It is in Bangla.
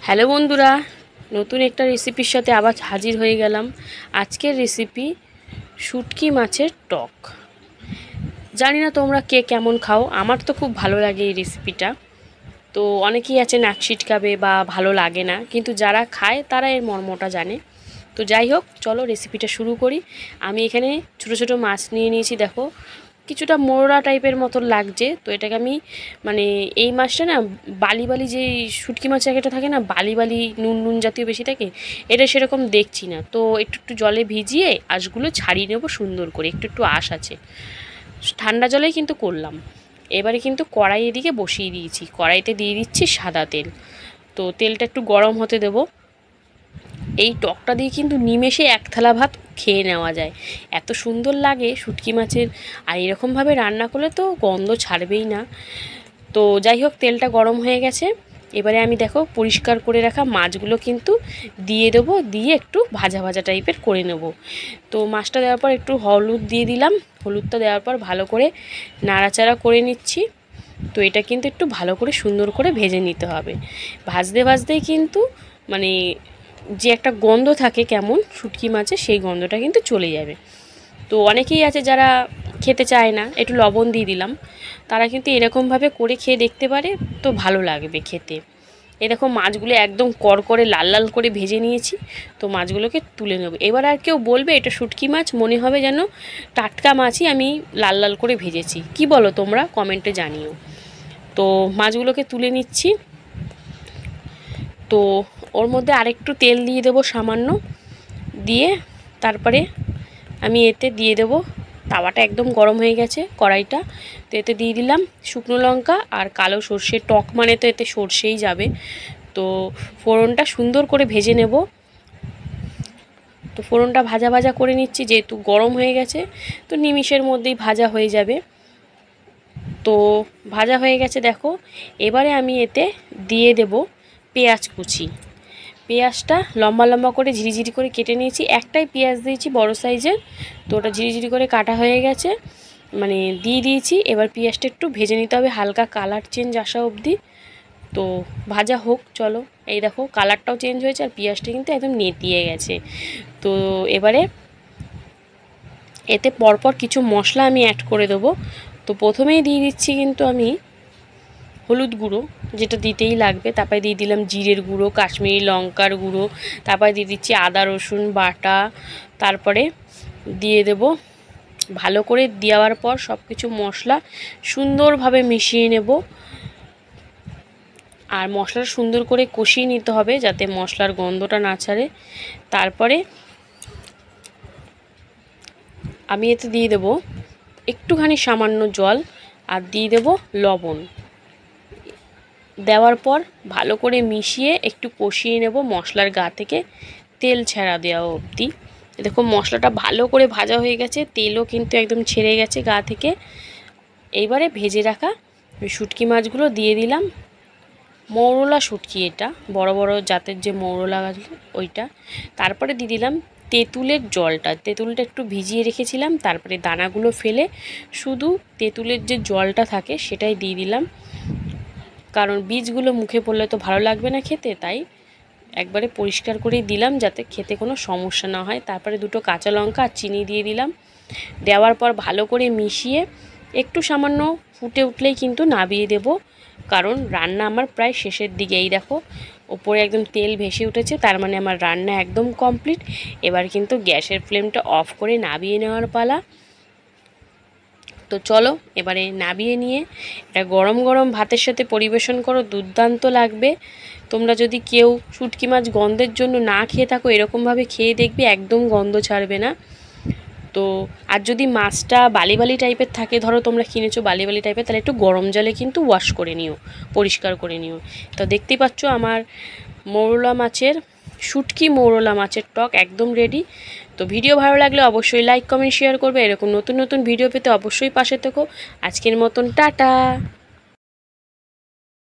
হ্যালো বন্ধুরা, নতুন একটা রেসিপির সাথে আবার হাজির হয়ে গেলাম। আজকের রেসিপি শুটকি মাছের টক। জানি না তোমরা কে কেমন খাও, আমার তো খুব ভালো লাগে এই রেসিপিটা। তো অনেকেই আছে নাক ছিটকাবে বা ভালো লাগে না, কিন্তু যারা খায় তারা এর মর্মটা জানে। তো যাই হোক, চলো রেসিপিটা শুরু করি। আমি এখানে ছোটো ছোটো মাছ নিয়ে নিয়েছি। দেখো, কিছুটা মোরলা টাইপের মতন লাগছে। তো এটাকে আমি এই মাছটা না বালি বালি, যে শুটকি মাছ একটা থাকে না বালি বালি নুন নুন জাতীয় বেশি থাকে, এটা সেরকম দেখছি না। তো একটু একটু জলে ভিজিয়ে আঁশগুলো ছাড়িয়ে নেবো সুন্দর করে। একটু একটু আঁশ আছে, ঠান্ডা জলেই কিন্তু করলাম। এবারে কিন্তু কড়াই এদিকে বসিয়ে দিয়েছি। কড়াইতে দিয়ে দিচ্ছি সাদা তেল। তো তেলটা একটু গরম হতে দেবো। এই টকটা দিয়ে কিন্তু নিমেষে এক থালা ভাত খেয়ে নেওয়া যায়, এত সুন্দর লাগে শুটকি মাছের। আর এরকমভাবে রান্না করলে তো গন্ধ ছাড়বেই না। তো যাই হোক, তেলটা গরম হয়ে গেছে। এবারে আমি দেখো পরিষ্কার করে রাখা মাছগুলো কিন্তু দিয়ে দেবো, দিয়ে একটু ভাজা ভাজা টাইপের করে নেব। তো মাছটা দেওয়ার পর একটু হলুদ দিয়ে দিলাম। হলুদটা দেওয়ার পর ভালো করে নাড়াচাড়া করে নিচ্ছি। তো এটা কিন্তু একটু ভালো করে সুন্দর করে ভেজে নিতে হবে। ভাজতে ভাজতেই কিন্তু যে একটা গন্ধ থাকে কেমন শুটকি মাছে, সেই গন্ধটা কিন্তু চলে যাবে। তো অনেকেই আছে যারা খেতে চায় না, একটু লবণ দিয়ে দিলাম, তারা কিন্তু এরকমভাবে করে খেয়ে দেখতে পারে, তো ভালো লাগবে খেতে। এরকম মাছগুলো একদম কড়কড়ে লাল লাল করে ভেজে নিয়েছি। তো মাছগুলোকে তুলে নেব। এবার আর কেউ বলবে এটা শুটকি মাছ, মনে হবে যেন টাটকা মাছই আমি লাল লাল করে ভেজেছি। কি বলো তোমরা, কমেন্টে জানিও। তো মাছগুলোকে তুলে নিচ্ছি। তো ওর মধ্যে আরেকটু তেল দিয়ে দেবো সামান্য, দিয়ে তারপরে আমি এতে দিয়ে দেবো, তাওয়াটা একদম গরম হয়ে গেছে কড়াইটা। তো এতে দিয়ে দিলাম শুকনো লঙ্কা আর কালো সর্ষে। টক মানে তো এতে সর্ষেই যাবে। তো ফোড়নটা সুন্দর করে ভেজে নেব। তো ফোড়নটা ভাজা ভাজা করে নিচ্ছি, যেহেতু গরম হয়ে গেছে তো নিমিষের মধ্যেই ভাজা হয়ে যাবে। তো ভাজা হয়ে গেছে দেখো। এবারে আমি এতে দিয়ে দেব পেঁয়াজ কুচি। পেঁয়াজটা লম্বা লম্বা করে ঝিরিঝিরি করে কেটে নিয়েছি। একটাই পেঁয়াজ দিয়েছি বড় সাইজের। তো ওটা ঝিরিঝিরি করে কাটা হয়ে গেছে, দিয়ে দিয়েছি। এবার পেঁয়াজটা একটু ভেজে নিতে হবে, হালকা কালার চেঞ্জ আসা অবধি। তো ভাজা হোক, চলো। এই দেখো কালারটাও চেঞ্জ হয়েছে আর পেঁয়াজটা কিন্তু একদম নেতিয়ে গেছে। তো এবারে এতে পরপর কিছু মশলা আমি অ্যাড করে দেবো। তো প্রথমেই দিয়ে দিচ্ছি কিন্তু আমি হলুদ গুঁড়ো, যেটা দিতেই লাগবে। তারপরে দিয়ে দিলাম জিরের গুঁড়ো, কাশ্মীরি লঙ্কার গুঁড়ো। তারপরে দিয়ে দিচ্ছি আদা রসুন বাটা। তারপরে দিয়ে দেব, ভালো করে দেওয়ার পর সব কিছু মশলা সুন্দরভাবে মিশিয়ে নেব। আর মশলাটা সুন্দর করে কষিয়ে নিতে হবে, যাতে মশলার গন্ধটা না ছাড়ে। তারপরে আমি এতে দিয়ে দেব একটুখানি সামান্য জল, আর দিয়ে দেব লবণ। দেওয়ার পর ভালো করে মিশিয়ে একটু কষিয়ে নেব মশলার গা থেকে তেল ছেড়া দেওয়া অবধি। দেখো মশলাটা ভালো করে ভাজা হয়ে গেছে, তেলও কিন্তু একদম ছেড়ে গেছে গা থেকে। এইবারে ভেজে রাখা শুটকি মাছগুলো দিয়ে দিলাম। মৌরলা শুটকি, এটা বড় বড় জাতের যে মৌরলা গাছগুলো ওইটা। তারপরে দিয়ে দিলাম তেঁতুলের জলটা। তেঁতুলটা একটু ভিজিয়ে রেখেছিলাম, তারপরে দানাগুলো ফেলে শুধু তেঁতুলের যে জলটা থাকে সেটাই দিয়ে দিলাম, কারণ বীজগুলো মুখে পড়লে তো ভালো লাগবে না খেতে। তাই একবারে পরিষ্কার করেই দিলাম, যাতে খেতে কোনো সমস্যা না হয়। তারপরে দুটো কাঁচা লঙ্কা আর চিনি দিয়ে দিলাম। দেওয়ার পর ভালো করে মিশিয়ে একটু সামান্য ফুটে উঠলেই কিন্তু নামিয়ে দেব, কারণ রান্না আমার প্রায় শেষের দিকে। এই দেখো ওপরে একদম তেল ভেসে উঠেছে, তার মানে আমার রান্না একদম কমপ্লিট। এবার কিন্তু গ্যাসের ফ্লেমটা অফ করে নামিয়ে নেওয়ার পালা। তো চলো এবারে নামিয়ে নিয়ে এটা গরম গরম ভাতের সাথে পরিবেশন করো, দুর্দান্ত লাগবে। তোমরা যদি কেউ শুটকি মাছ গন্ধের জন্য না খেয়ে থাকো, এরকমভাবে খেয়ে দেখবে, একদম গন্ধ ছাড়বে না। তো আর যদি মাছটা বালি বালি টাইপের থাকে, ধরো তোমরা কিনেছো বালি বালি টাইপের, তাহলে একটু গরম জলে কিন্তু ওয়াশ করে নিও, পরিষ্কার করে নিও। তো দেখতেই পাচ্ছ আমার শুটকি মৌরলা মাছের টক একদম রেডি। তো ভিডিও ভালো লাগলে অবশ্যই লাইক কমেন্ট শেয়ার করবে। এরকম নতুন নতুন ভিডিও পেতে অবশ্যই পাশে থেকো। আজকের মতন টাটা।